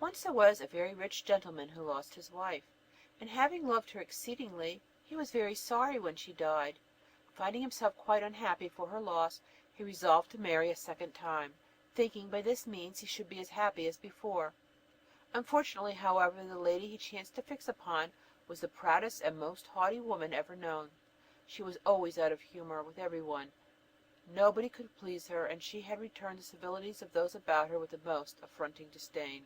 Once there was a very rich gentleman who lost his wife, and having loved her exceedingly, he was very sorry when she died. Finding himself quite unhappy for her loss, he resolved to marry a second time, thinking by this means he should be as happy as before. Unfortunately, however, the lady he chanced to fix upon was the proudest and most haughty woman ever known. She was always out of humour with everyone. Nobody could please her, and she had returned the civilities of those about her with the most affronting disdain.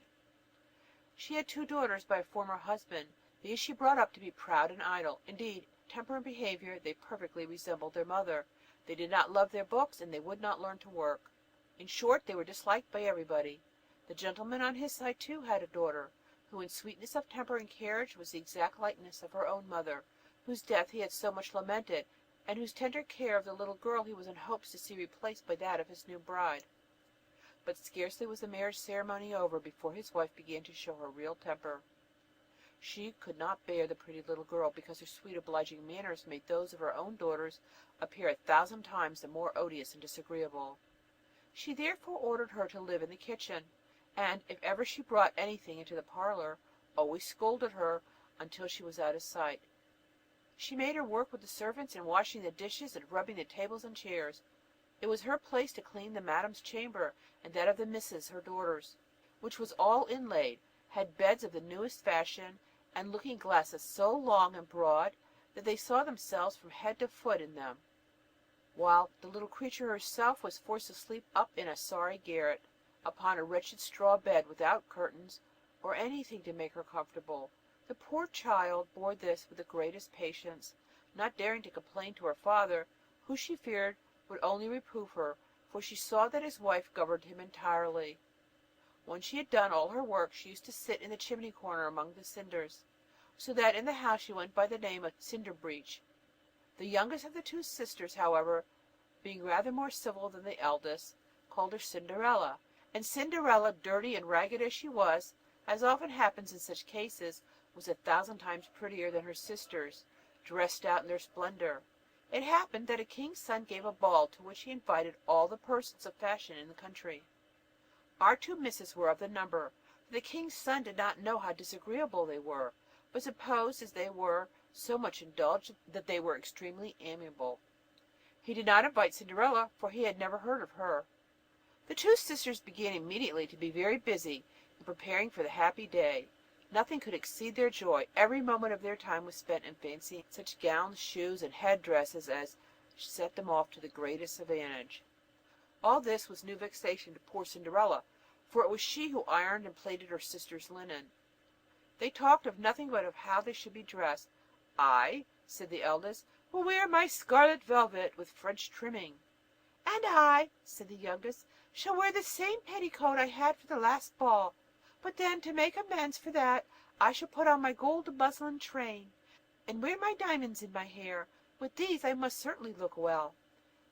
She had two daughters by a former husband. These she brought up to be proud and idle. Indeed, in temper and behaviour they perfectly resembled their mother. They did not love their books, and they would not learn to work. In short, they were disliked by everybody. The gentleman on his side too had a daughter, who in sweetness of temper and carriage was the exact likeness of her own mother, whose death he had so much lamented, and whose tender care of the little girl he was in hopes to see replaced by that of his new bride. But scarcely was the marriage ceremony over before his wife began to show her real temper. She could not bear the pretty little girl, because her sweet obliging manners made those of her own daughters appear 1,000 times the more odious and disagreeable. She therefore ordered her to live in the kitchen, and if ever she brought anything into the parlour, always scolded her until she was out of sight. She made her work with the servants in washing the dishes and rubbing the tables and chairs. It was her place to clean the madam's chamber, and that of the misses, her daughters, which was all inlaid, had beds of the newest fashion, and looking glasses so long and broad that they saw themselves from head to foot in them, while the little creature herself was forced to sleep up in a sorry garret, upon a wretched straw bed, without curtains or anything to make her comfortable. The poor child bore this with the greatest patience, not daring to complain to her father, who she feared would only reprove her, for she saw that his wife governed him entirely. When she had done all her work, she used to sit in the chimney corner among the cinders, so that in the house she went by the name of Cinderbreech. The youngest of the two sisters, however, being rather more civil than the eldest, called her Cinderella; and Cinderella, dirty and ragged as she was, as often happens in such cases, was 1,000 times prettier than her sisters, dressed out in their splendour. It happened that a king's son gave a ball, to which he invited all the persons of fashion in the country. Our two misses were of the number, for the king's son did not know how disagreeable they were, but supposed, as they were so much indulged, that they were extremely amiable. He did not invite Cinderella, for he had never heard of her. The two sisters began immediately to be very busy in preparing for the happy day. Nothing could exceed their joy. Every moment of their time was spent in fancying such gowns, shoes, and head dresses as set them off to the greatest advantage. All this was new vexation to poor Cinderella, for it was she who ironed and plaited her sisters' linen. They talked of nothing but of how they should be dressed. "I," said the eldest, "will wear my scarlet velvet with French trimming." "And I," said the youngest, "shall wear the same petticoat I had for the last ball; but then, to make amends for that, I shall put on my gold muslin train, and wear my diamonds in my hair. With these I must certainly look well."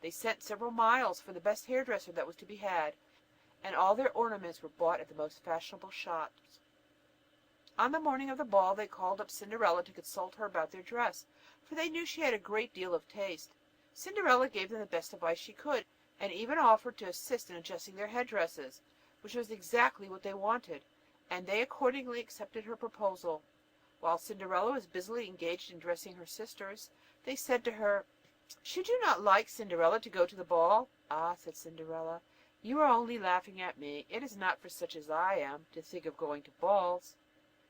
They sent several miles for the best hairdresser that was to be had, and all their ornaments were bought at the most fashionable shops. On the morning of the ball they called up Cinderella to consult her about their dress, for they knew she had a great deal of taste. Cinderella gave them the best advice she could, and even offered to assist in adjusting their head dresses, which was exactly what they wanted, and they accordingly accepted her proposal. While Cinderella was busily engaged in dressing her sisters, they said to her, "Should you not like, Cinderella, to go to the ball?" "Ah," said Cinderella, "you are only laughing at me. It is not for such as I am to think of going to balls."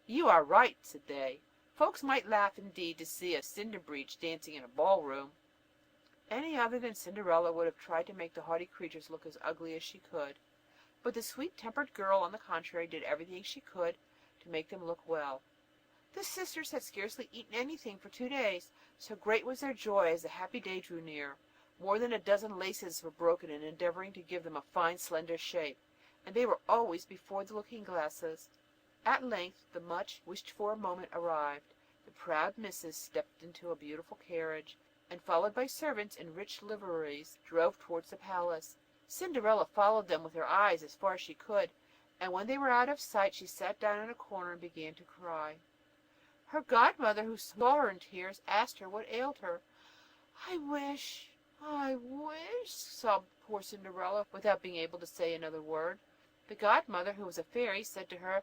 "You are right," said they. "Folks might laugh indeed to see a Cinderbreech dancing in a ballroom." Any other than Cinderella would have tried to make the haughty creatures look as ugly as she could, but the sweet-tempered girl, on the contrary, did everything she could to make them look well. The sisters had scarcely eaten anything for 2 days, so great was their joy as the happy day drew near. More than a dozen laces were broken in endeavouring to give them a fine slender shape, and they were always before the looking-glasses. At length the much wished-for moment arrived. The proud misses stepped into a beautiful carriage, and, followed by servants in rich liveries, drove towards the palace. Cinderella followed them with her eyes as far as she could, and when they were out of sight she sat down in a corner and began to cry. Her godmother, who saw her in tears, asked her what ailed her. I wish," sobbed poor Cinderella, without being able to say another word. The godmother, who was a fairy, said to her,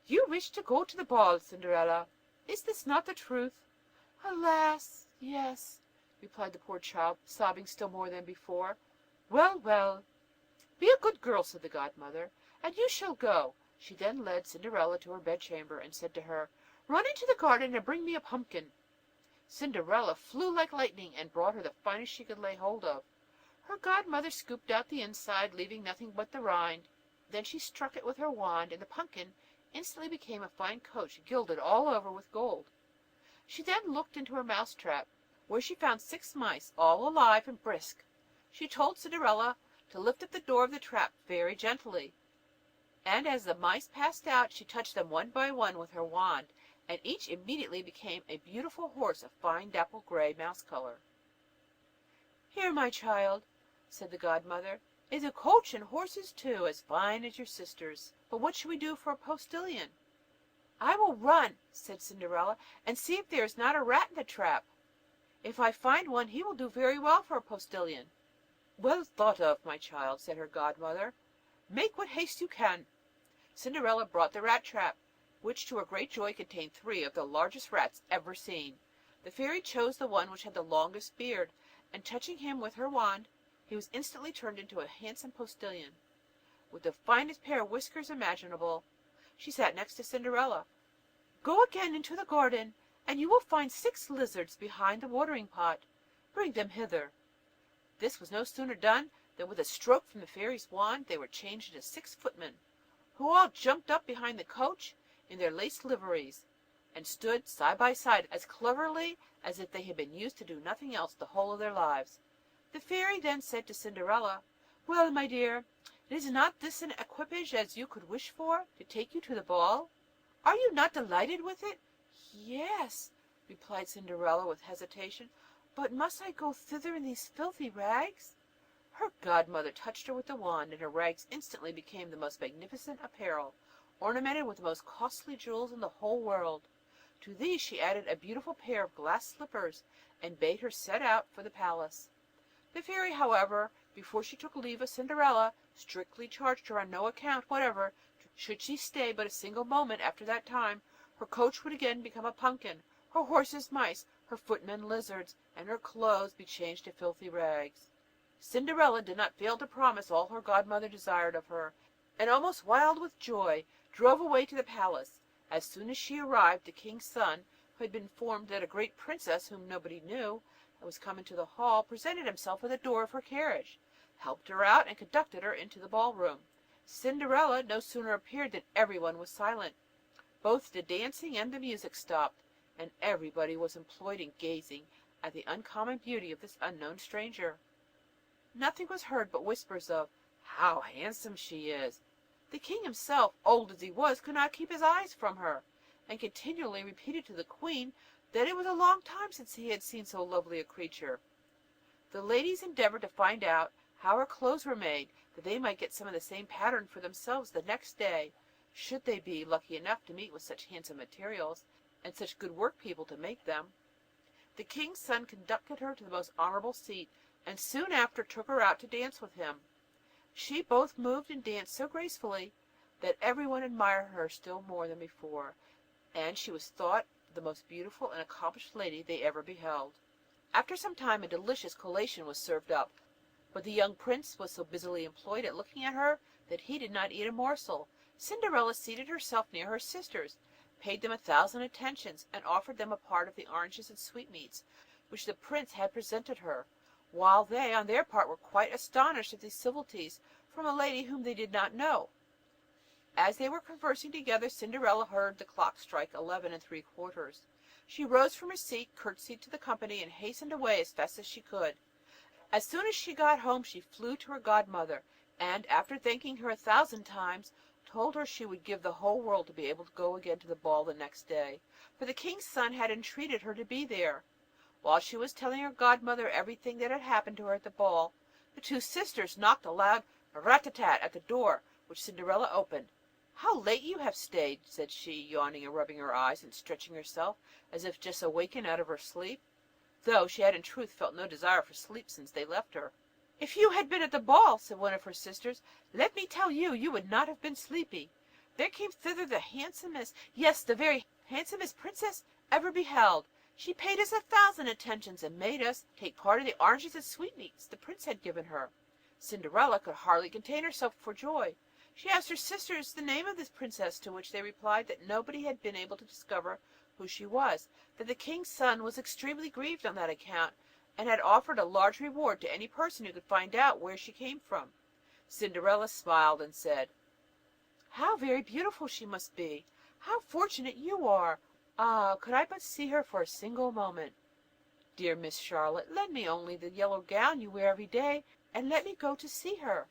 You wish to go to the ball, Cinderella. Is this not the truth?" "Alas, yes," replied the poor child, sobbing still more than before. "Well, well, be a good girl," said the godmother, "and you shall go." She then led Cinderella to her bedchamber, and said to her, "Run into the garden and bring me a pumpkin." Cinderella flew like lightning, and brought her the finest she could lay hold of. Her godmother scooped out the inside, leaving nothing but the rind. Then she struck it with her wand, and the pumpkin instantly became a fine coach, gilded all over with gold. She then looked into her mouse trap, where she found 6 mice, all alive and brisk. She told Cinderella to lift up the door of the trap very gently, and as the mice passed out she touched them one by one with her wand, and each immediately became a beautiful horse of fine dapple gray mouse color. "Here, my child," said the godmother, "is a coach and horses too, as fine as your sister's. But what shall we do for a postilion?" "I will run," said Cinderella, "and see if there is not a rat in the trap. If I find one, he will do very well for a postilion." "Well thought of, my child," said her godmother. "Make what haste you can." Cinderella brought the rat trap, which to her great joy contained 3 of the largest rats ever seen. The fairy chose the one which had the longest beard, and touching him with her wand, he was instantly turned into a handsome postilion, with the finest pair of whiskers imaginable. She sat next to Cinderella. "Go again into the garden, and you will find 6 lizards behind the watering pot. Bring them hither." This was no sooner done than with a stroke from the fairy's wand they were changed into 6 footmen, who all jumped up behind the coach in their lace liveries, and stood side by side as cleverly as if they had been used to do nothing else the whole of their lives. The fairy then said to Cinderella, "Well, my dear, is not this an equipage as you could wish for, to take you to the ball? Are you not delighted with it?" "Yes," replied Cinderella with hesitation, "but must I go thither in these filthy rags?" Her godmother touched her with the wand, and her rags instantly became the most magnificent apparel, ornamented with the most costly jewels in the whole world. To these she added a beautiful pair of glass slippers, and bade her set out for the palace. The fairy, however, before she took leave of Cinderella, strictly charged her on no account whatever, should she stay but a single moment after that time, her coach would again become a pumpkin, her horses mice, her footmen lizards, and her clothes be changed to filthy rags. Cinderella did not fail to promise all her godmother desired of her, and almost wild with joy drove away to the palace. As soon as she arrived, the king's son, who had been informed that a great princess whom nobody knew was come into the hall, presented himself at the door of her carriage, helped her out, and conducted her into the ballroom. Cinderella no sooner appeared than everyone was silent. Both the dancing and the music stopped, and everybody was employed in gazing at the uncommon beauty of this unknown stranger. Nothing was heard but whispers of "How handsome she is!" The king himself, old as he was, could not keep his eyes from her, and continually repeated to the queen that it was a long time since he had seen so lovely a creature. The ladies endeavoured to find out how her clothes were made, that they might get some of the same pattern for themselves the next day, should they be lucky enough to meet with such handsome materials, and such good work people to make them. The king's son conducted her to the most honourable seat, and soon after took her out to dance with him. She both moved and danced so gracefully that everyone admired her still more than before, and she was thought the most beautiful and accomplished lady they ever beheld. After some time a delicious collation was served up, but the young prince was so busily employed at looking at her that he did not eat a morsel. Cinderella seated herself near her sisters, paid them 1,000 attentions, and offered them a part of the oranges and sweetmeats which the prince had presented her, while they on their part were quite astonished at these civilities from a lady whom they did not know. As they were conversing together, Cinderella heard the clock strike 11 3/4. She rose from her seat, curtsied to the company, and hastened away as fast as she could. As soon as she got home she flew to her godmother, and after thanking her 1,000 times, told her she would give the whole world to be able to go again to the ball the next day, for the king's son had entreated her to be there. While she was telling her godmother everything that had happened to her at the ball, the 2 sisters knocked a loud rat-tat-tat at the door, which Cinderella opened. "How late you have stayed," said she, yawning and rubbing her eyes and stretching herself as if just awakened out of her sleep, though she had in truth felt no desire for sleep since they left her. "If you had been at the ball," said one of her sisters, "let me tell you, you would not have been sleepy. there came thither the handsomest, yes, the very handsomest princess ever beheld. She paid us 1,000 attentions, and made us take part of the oranges and sweetmeats the prince had given her. Cinderella could hardly contain herself for joy. She asked her sisters the name of this princess, to which they replied that nobody had been able to discover who she was, that the king's son was extremely grieved on that account, and had offered a large reward to any person who could find out where she came from. Cinderella smiled and said, "How very beautiful she must be! How fortunate you are! Ah, could I but see her for a single moment! Dear Miss Charlotte, lend me only the yellow gown you wear every day, and let me go to see her."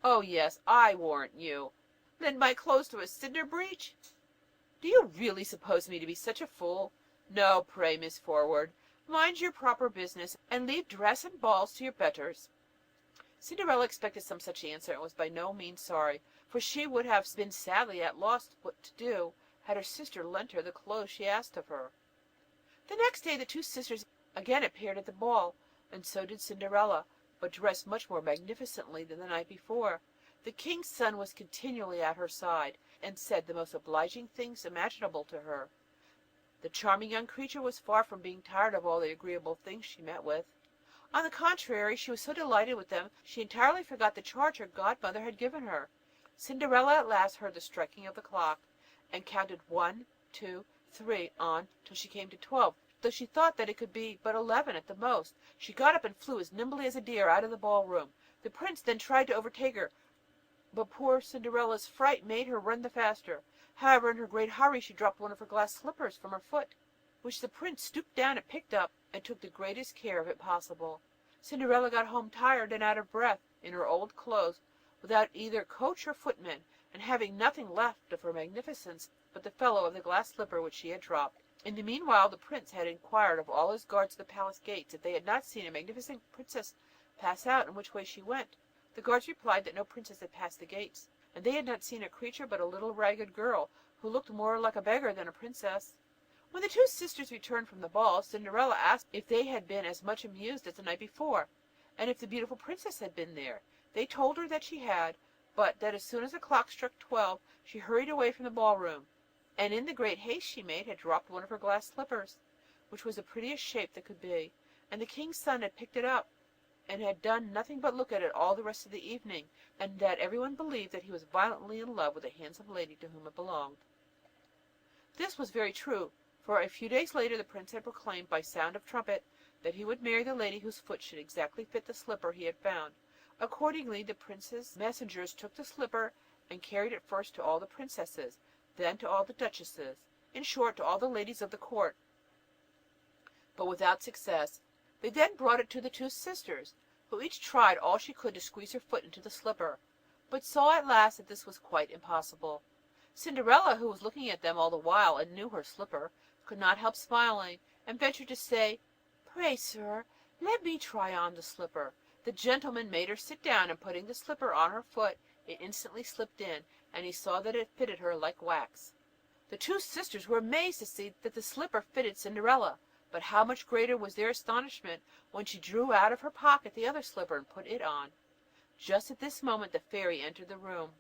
"Oh yes, I warrant you. Lend my clothes to a cinder breech? Do you really suppose me to be such a fool? No, pray, Miss Forward, mind your proper business, and leave dress and balls to your betters." Cinderella expected some such answer, and was by no means sorry, for she would have been sadly at loss what to do, had her sister lent her the clothes she asked of her. The next day the two sisters again appeared at the ball, and so did Cinderella, but dressed much more magnificently than the night before. The king's son was continually at her side, and said the most obliging things imaginable to her. The charming young creature was far from being tired of all the agreeable things she met with. On the contrary, she was so delighted with them, she entirely forgot the charge her godmother had given her. Cinderella at last heard the striking of the clock, and counted 1, 2, 3 on till she came to 12, though she thought that it could be but 11 at the most. She got up and flew as nimbly as a deer out of the ballroom. The prince then tried to overtake her, but poor Cinderella's fright made her run the faster. However, in her great hurry she dropped one of her glass slippers from her foot, which the prince stooped down and picked up, and took the greatest care of it possible. Cinderella got home tired and out of breath, in her old clothes, without either coach or footman, and having nothing left of her magnificence but the fellow of the glass slipper which she had dropped. In the meanwhile the prince had inquired of all his guards at the palace gates if they had not seen a magnificent princess pass out, and which way she went. The guards replied that no princess had passed the gates, and they had not seen a creature but a little ragged girl, who looked more like a beggar than a princess. When the two sisters returned from the ball, Cinderella asked if they had been as much amused as the night before, and if the beautiful princess had been there. They told her that she had, but that as soon as the clock struck 12, she hurried away from the ballroom, and in the great haste she made had dropped one of her glass slippers, which was the prettiest shape that could be, and the king's son had picked it up, and had done nothing but look at it all the rest of the evening, and that everyone believed that he was violently in love with the handsome lady to whom it belonged. This was very true, for a few days later the prince had proclaimed by sound of trumpet that he would marry the lady whose foot should exactly fit the slipper he had found. Accordingly the prince's messengers took the slipper and carried it first to all the princesses, then to all the duchesses, in short to all the ladies of the court, but without success. They then brought it to the two sisters, who each tried all she could to squeeze her foot into the slipper, but saw at last that this was quite impossible. Cinderella, who was looking at them all the while and knew her slipper, could not help smiling, and ventured to say, "Pray, sir, let me try on the slipper." The gentleman made her sit down, and putting the slipper on her foot, it instantly slipped in, and he saw that it fitted her like wax. The two sisters were amazed to see that the slipper fitted Cinderella, but how much greater was their astonishment when she drew out of her pocket the other slipper and put it on. Just at this moment the fairy entered the room,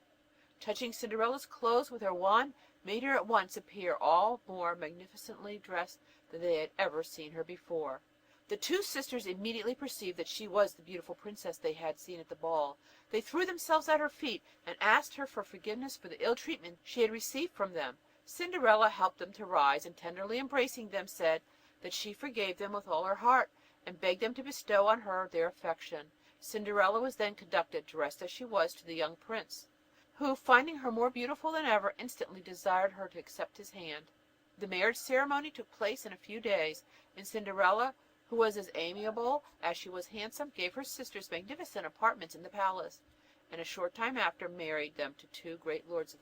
touching Cinderella's clothes with her wand, made her at once appear all more magnificently dressed than they had ever seen her before. The two sisters immediately perceived that she was the beautiful princess they had seen at the ball. They threw themselves at her feet, and asked her for forgiveness for the ill treatment she had received from them. Cinderella helped them to rise, and tenderly embracing them, said that she forgave them with all her heart, and begged them to bestow on her their affection. Cinderella was then conducted, dressed as she was, to the young prince, who, finding her more beautiful than ever, instantly desired her to accept his hand. The marriage ceremony took place in a few days, and Cinderella, who was as amiable as she was handsome, gave her sisters magnificent apartments in the palace, and a short time after married them to two great lords of